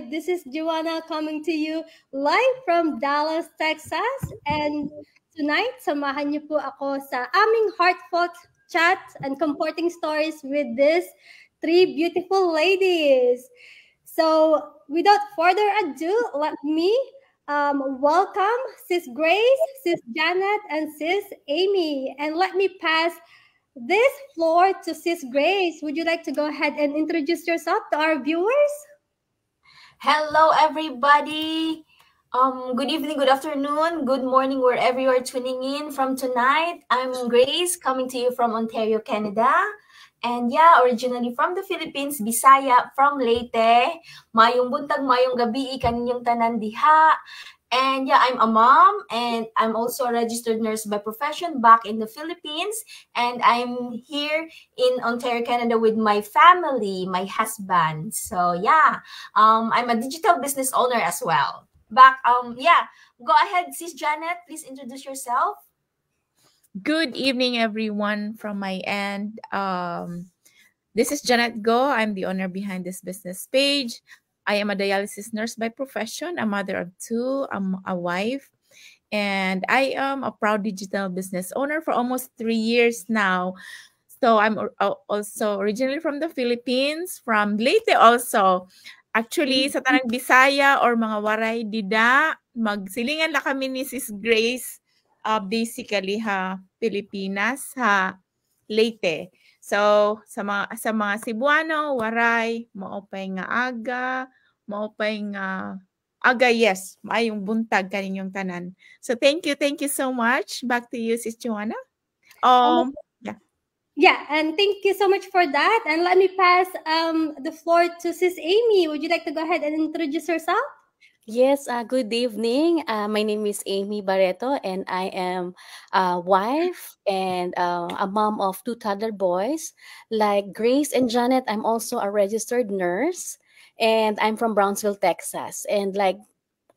Live. This is Joanna coming to you live from Dallas, Texas. And tonight, samahan niyo po ako sa aming heartfelt chats and comforting stories with these three beautiful ladies. So, without further ado, let me welcome Sis Grace, Sis Janet, and Sis Amy. And let me pass this floor to Sis Grace. Would you like to go ahead and introduce yourself to our viewers? Hello, everybody. Good evening, good afternoon, good morning, wherever you are tuning in from tonight. I'm Grace, coming to you from Ontario, Canada. And yeah, originally from the Philippines, Bisaya, from Leyte. Mayong buntag, mayong gabi, kaninyong tanan diha. And yeah, I'm a mom, and I'm also a registered nurse by profession back in the Philippines. And I'm here in Ontario, Canada with my family, my husband. So yeah, I'm a digital business owner as well. Yeah, go ahead, Sis Janet, please introduce yourself. Good evening, everyone, from my end. This is Janet Go. I'm the owner behind this business page. I am a dialysis nurse by profession, a mother of two, I'm a wife, and I am a proud digital business owner for almost 3 years now. So I'm also originally from the Philippines, from Leyte also. Actually, sa Tanang Bisaya or mga waray dida, magsilingan na kami ni Sis Grace, basically Pilipinas, Leyte. So sa mga Cebuano, waray, maopay nga aga, maopay nga aga, yes, maayong buntag kaninyong tanan. So thank you so much. Back to you, Sis Joanna. Yeah, and thank you so much for that. And let me pass the floor to Sis Amy. Would you like to go ahead and introduce yourself? Yes, good evening. My name is Amy Barreto, and I am a wife and a mom of two toddler boys. Like Grace and Janet, I'm also a registered nurse, and I'm from Brownsville, Texas. And like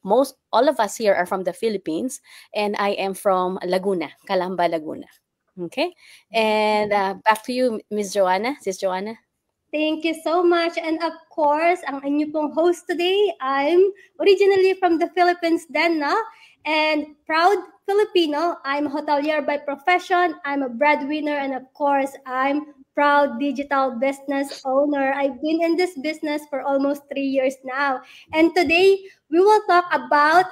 all of us here are from the Philippines, and I am from Laguna, Calamba, Laguna. Okay, and back to you, Miss Joanna, Sis Joanna. Thank you so much. And of course, ang inyo pong host today, I'm originally from the Philippines din, no? And proud Filipino. I'm a hotelier by profession. I'm a breadwinner. And of course, I'm proud digital business owner. I've been in this business for almost 3 years now. And today, we will talk about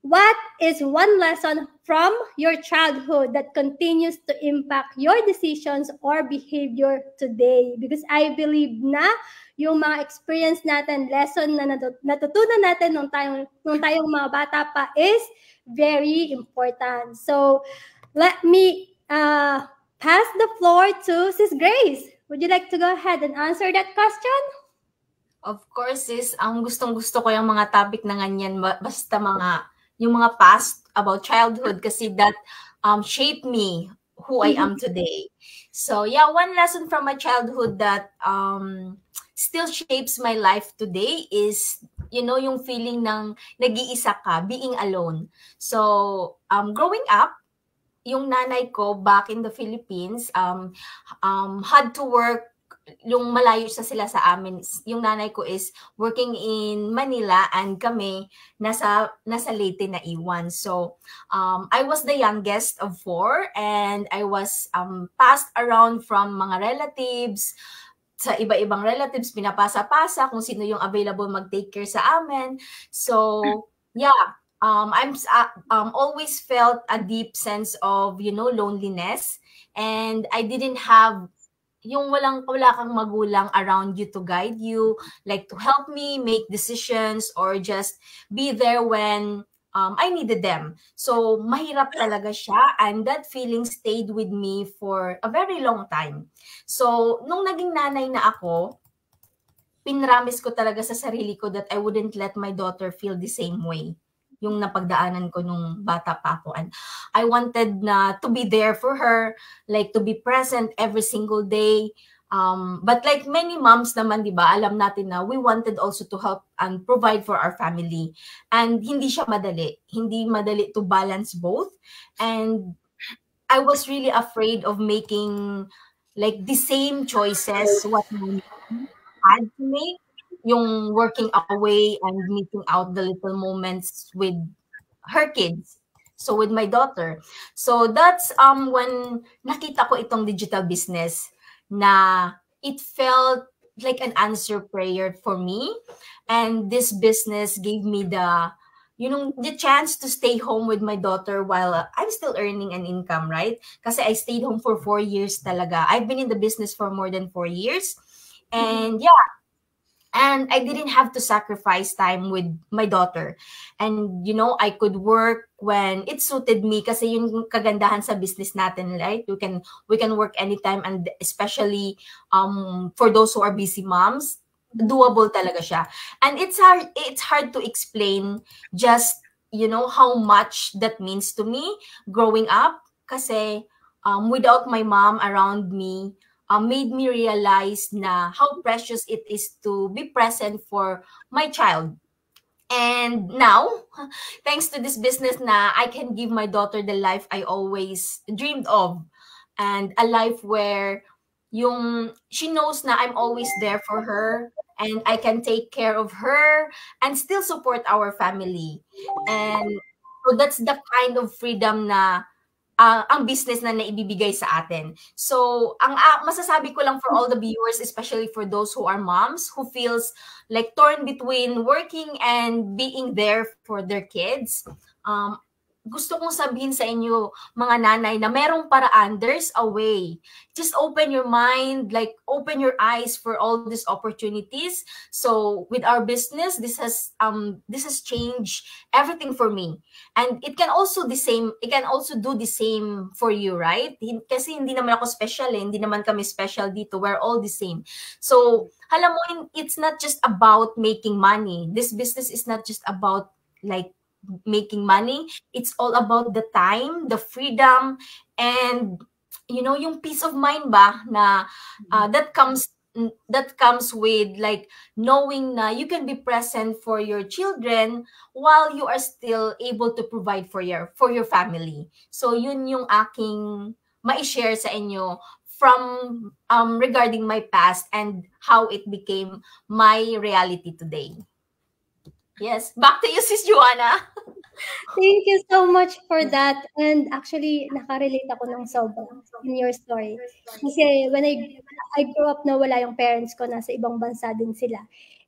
what is one lesson from your childhood that continues to impact your decisions or behavior today? Because I believe na yung mga experience natin, lesson na natutunan natin nung tayong mga bata pa is very important. So, let me pass the floor to Sis Grace. Would you like to go ahead and answer that question? Of course, sis, gustong-gusto ko yung mga topic na ganyan, basta yung mga past about childhood kasi that shaped me who I am today. So yeah, one lesson from my childhood that still shapes my life today is, yung feeling ng nag-iisa ka, being alone. So growing up, yung nanay ko back in the Philippines had to work yung malayo sila sa amin. Yung nanay ko is working in Manila and kami nasa Leyte na iwan. So, I was the youngest of 4 and I was passed around from mga relatives, sa iba-ibang relatives, pinapasa-pasa kung sino yung available mag-take care sa amin. So, yeah, I'm always felt a deep sense of, loneliness, and I didn't have yung wala kang magulang around you to guide you, like to help me make decisions or just be there when I needed them. So, mahirap talaga siya, and that feeling stayed with me for a very long time. So, nung naging nanay na ako, pinramis ko talaga sa sarili ko that I wouldn't let my daughter feel the same way yung napagdaanan ko nung bata pa ako. And I wanted to be there for her, like to be present every single day. But like many moms naman, di ba, alam natin na we wanted also to help and provide for our family. And hindi siya madali. Hindi madali to balance both. And I was really afraid of making like the same choices what my mom had to make. yung working away and meeting out the little moments with her kids. So with my daughter. So that's when nakita ko itong digital business na it felt like an answer prayer for me, and this business gave me the chance to stay home with my daughter while I'm still earning an income, right? Kasi I stayed home for 4 years talaga. I've been in the business for more than 4 years. And yeah, and I didn't have to sacrifice time with my daughter. And I could work when it suited me kasi yung kagandahan sa business natin, right? We can work anytime, and especially for those who are busy moms, doable talaga siya. And it's hard to explain just how much that means to me growing up kasi without my mom around me, made me realize na how precious it is to be present for my child. And now, thanks to this business na I can give my daughter the life I always dreamed of, and a life where she knows na I'm always there for her, and I can take care of her and still support our family. And so that's the kind of freedom na ang business na naibibigay sa atin. So, ang masasabi ko lang for all the viewers, especially for those who are moms, who feels like torn between working and being there for their kids, gusto kong sabihin sa inyo, mga nanay, na merong paraan, there's a way. Just open your mind, like open your eyes for all these opportunities. So with our business, this has changed everything for me. And it can also do the same for you, right? Kasi hindi naman ako special hindi naman kami special dito. We're all the same. So, alam mo, it's not just about making money. This business is not just about like making money. It's all about the time, the freedom, and yung peace of mind ba na that comes with like knowing na you can be present for your children while you are still able to provide for your family. So yun yung aking mai-share sa inyo from regarding my past and how it became my reality today. Yes, back to you, Sis Joanna. Thank you so much for that. And actually, nakarelate ako ng sobra in your story. Kasi when I grew up na wala yung parents ko, nasa ibang bansa din sila.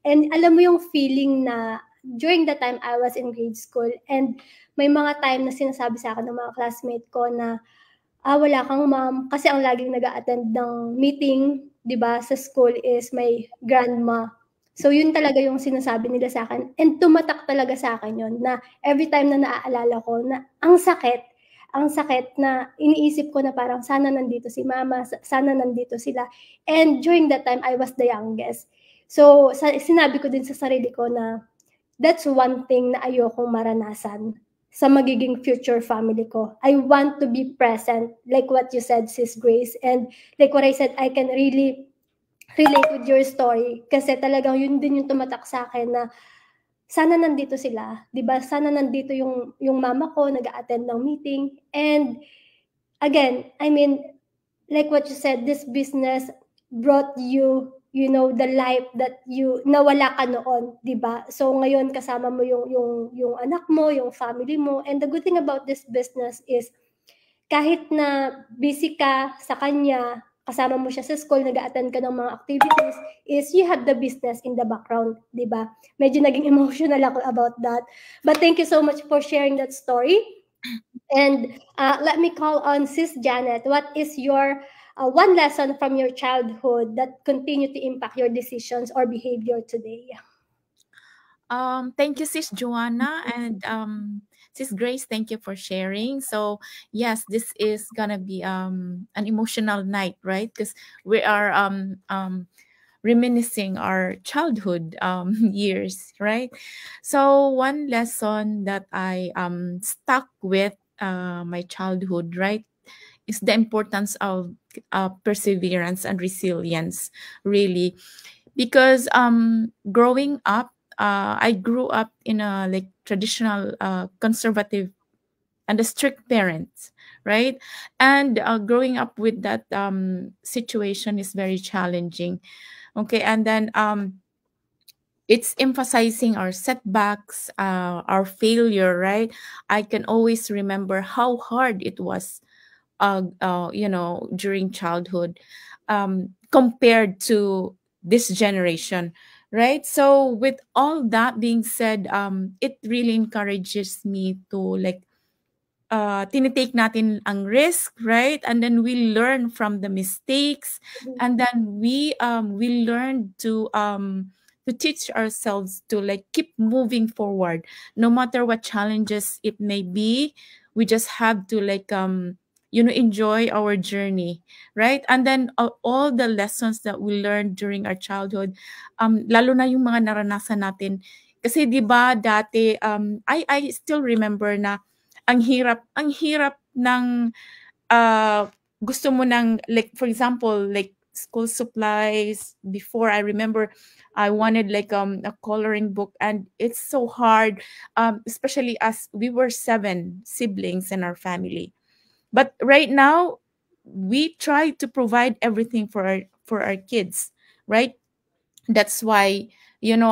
And alam mo yung feeling na during the time I was in grade school, and may mga time na sinasabi sa akin ng mga classmate ko na, wala kang mom, kasi ang laging nag-a-attend ng meeting, di ba, sa school is may grandma. So, yun talaga yung sinasabi nila sa akin. And tumatak talaga sa akin yun na every time na naaalala ko na ang sakit na iniisip ko na parang sana nandito si mama, sana nandito sila. And during that time, I was the youngest. So, sinabi ko din sa sarili ko na that's one thing na ayokong maranasan sa magiging future family ko. I want to be present, like what you said, Sis Grace. And like what I said, I can really relate with your story kasi talagang yun din yung tumatak sa akin na sana nandito sila, 'di ba? Sana nandito yung mama ko nag-a-attend ng meeting. And again, I mean, like what you said, this business brought you the life that nawala ka noon, 'di ba? So ngayon kasama mo yung anak mo, yung family mo. And the good thing about this business is kahit na busy ka sa kanya, kasama mo siya sa school, nag-a-attend ka ng mga activities, is you have the business in the background, di ba? Medyo naging emotional ako about that. But thank you so much for sharing that story. And let me call on Sis Janet. What is your one lesson from your childhood that continue to impact your decisions or behavior today? Thank you, Sis Joanna, and Sis Grace, thank you for sharing. So yes, this is gonna be an emotional night, right? Because we are reminiscing our childhood years, right? So one lesson that I stuck with my childhood, right, is the importance of perseverance and resilience, really, because growing up, I grew up in a like traditional conservative and a strict parents, right? And growing up with that situation is very challenging. Okay, and then it's emphasizing our setbacks, our failure, right? I can always remember how hard it was, during childhood, compared to this generation, right? So with all that being said, it really encourages me to like tinitake natin ang risk, right? And then we learn from the mistakes, and then we learn to teach ourselves to like keep moving forward no matter what challenges it may be. We just have to like enjoy our journey, right? And then all the lessons that we learned during our childhood, lalo na yung mga naranasan natin, kasi 'di ba dati, I still remember na ang hirap ng gusto mo ng, like for example, like school supplies. Before, I remember I wanted like a coloring book, and it's so hard, especially as we were 7 siblings in our family. But right now, we try to provide everything for our kids, right? That's why, yan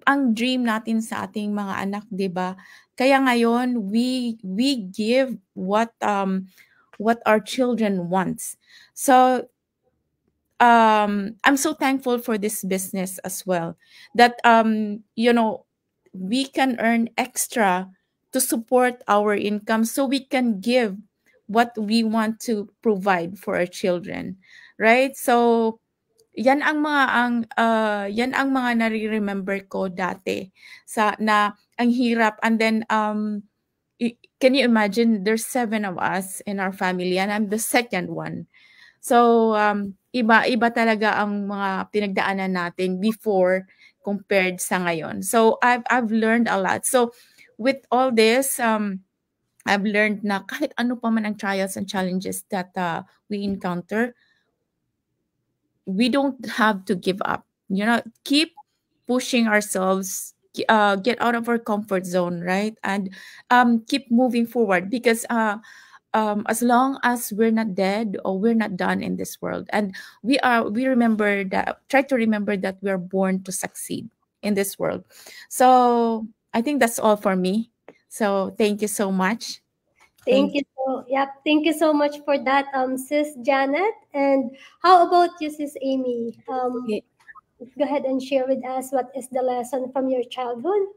ang dream natin sa ating mga anak, 'di ba? Kaya ngayon we give what our children wants. So I'm so thankful for this business as well, that we can earn extra to support our income, so we can give what we want to provide for our children, right? So yan ang mga nare-remember ko dati sa na ang hirap. And then can you imagine, there's 7 of us in our family and I'm the second one. So iba talaga ang mga pinagdaanan natin before compared sa ngayon. So I've learned a lot. So with all this, I've learned na kahit ano pa man ang trials and challenges that we encounter, we don't have to give up. Keep pushing ourselves, get out of our comfort zone, right? And keep moving forward, because as long as we're not dead or we're not done in this world, and try to remember that we're born to succeed in this world. So I think that's all for me. So thank you so much. Thank you so much for that, Sis Janet. And how about you, Sis Amy? Go ahead and share with us what is the lesson from your childhood.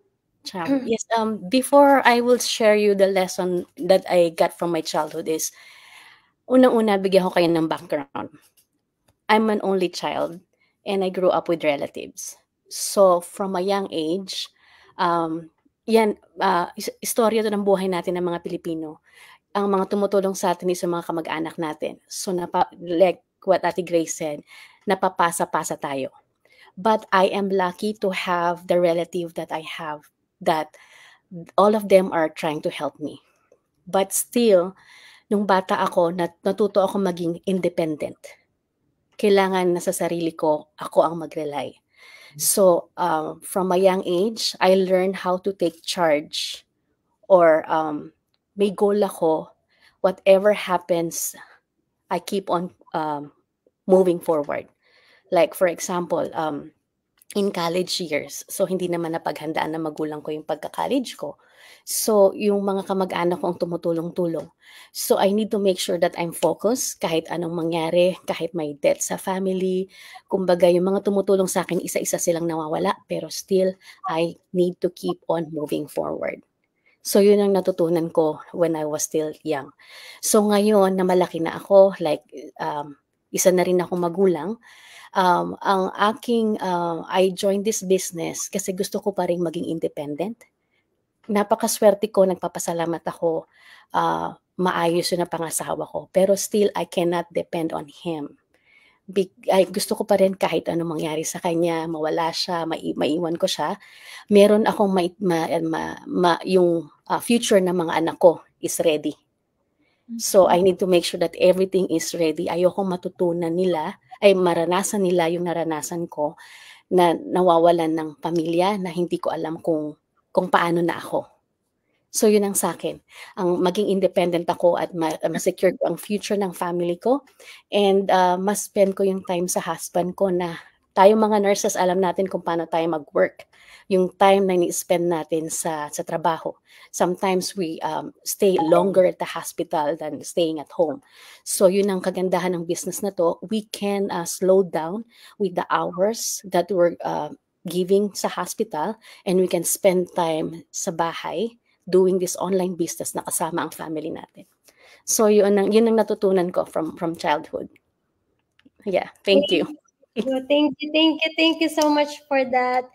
Yes. Before I will share you the lesson that I got from my childhood is, unang-una, bigyan ko kayo ng background. I'm an only child and I grew up with relatives. So from a young age, istorya to ng buhay natin ng mga Pilipino. Ang mga tumutulong sa atin is yung mga kamag-anak natin. So like what Ate Grace said, napapasa-pasa tayo. But I am lucky to have the relative that I have, that all of them are trying to help me. But still, nung bata ako, natuto ako maging independent. Kailangan na sa sarili ko, ako ang mag-rely. So from a young age, I learned how to take charge, or may goal ako. Whatever happens, I keep on moving forward. Like for example, in college years, so hindi naman napaghandaan ng magulang ko yung pagka-college ko. So yung mga kamag-anak ko ang tumutulong-tulong. So I need to make sure that I'm focused kahit anong mangyari, kahit may death sa family. Kumbaga yung mga tumutulong sa akin, isa-isa silang nawawala, pero still I need to keep on moving forward. So yun ang natutunan ko when I was still young. So ngayon na malaki na ako, like isa na rin akong magulang, ang aking I joined this business kasi gusto ko pa rin maging independent. Napakaswerte ko, nagpapasalamat ako, maayos yung pangasawa ko, pero still I cannot depend on him. Gusto ko pa rin kahit ano mangyari sa kanya, mawala siya, maiwan ko siya, meron akong yung future ng mga anak ko is ready. So I need to make sure that everything is ready. Ayoko matutunan nila, ay maranasan nila yung naranasan ko, na nawawalan ng pamilya, na hindi ko alam kung paano na ako. So yun ang sa akin, ang maging independent ako at ma-secure ko ang future ng family ko, and mas spend ko yung time sa husband ko na tayo mga nurses, alam natin kung paano tayo mag-work. Yung time na ni-spend natin sa trabaho. Sometimes we stay longer at the hospital than staying at home. So yun ang kagandahan ng business na to. We can slow down with the hours that we're giving sa hospital, and we can spend time sa bahay doing this online business na kasama ang family natin. So yun ang natutunan ko from childhood. Yeah, thank you. Thank you so much for that.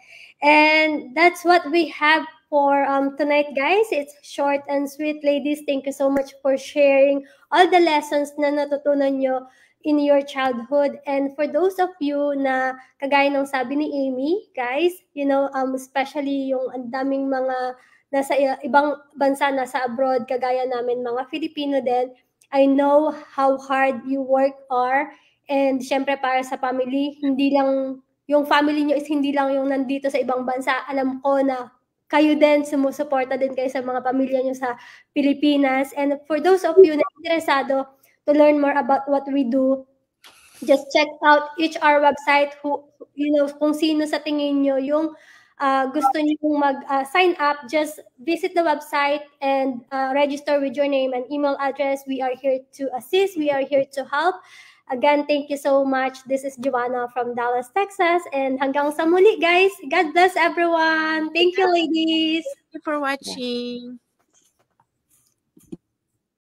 And that's what we have for tonight, guys. It's short and sweet. Ladies, thank you so much for sharing all the lessons na natutunan nyo in your childhood. And for those of you na kagaya ng sabi ni Amy, guys, you know, especially yung ang daming mga nasa ibang bansa, nasa abroad, kagaya namin mga Filipino din, I know how hard you work are. And syempre para sa family, hindi lang yung family nyo is hindi lang yung nandito sa ibang bansa. Alam ko na kayo din, sumusuporta din kayo sa mga pamilya nyo sa Pilipinas. And for those of you na interesado to learn more about what we do, just check out HR website, kung sino sa tingin nyo yung gusto nyo mag-sign up, just visit the website and register with your name and email address. We are here to assist. We are here to help. Again, thank you so much. This is Joanna from Dallas, Texas. And hanggang sa muli, guys. God bless everyone. Thank you, ladies. Thank you for watching.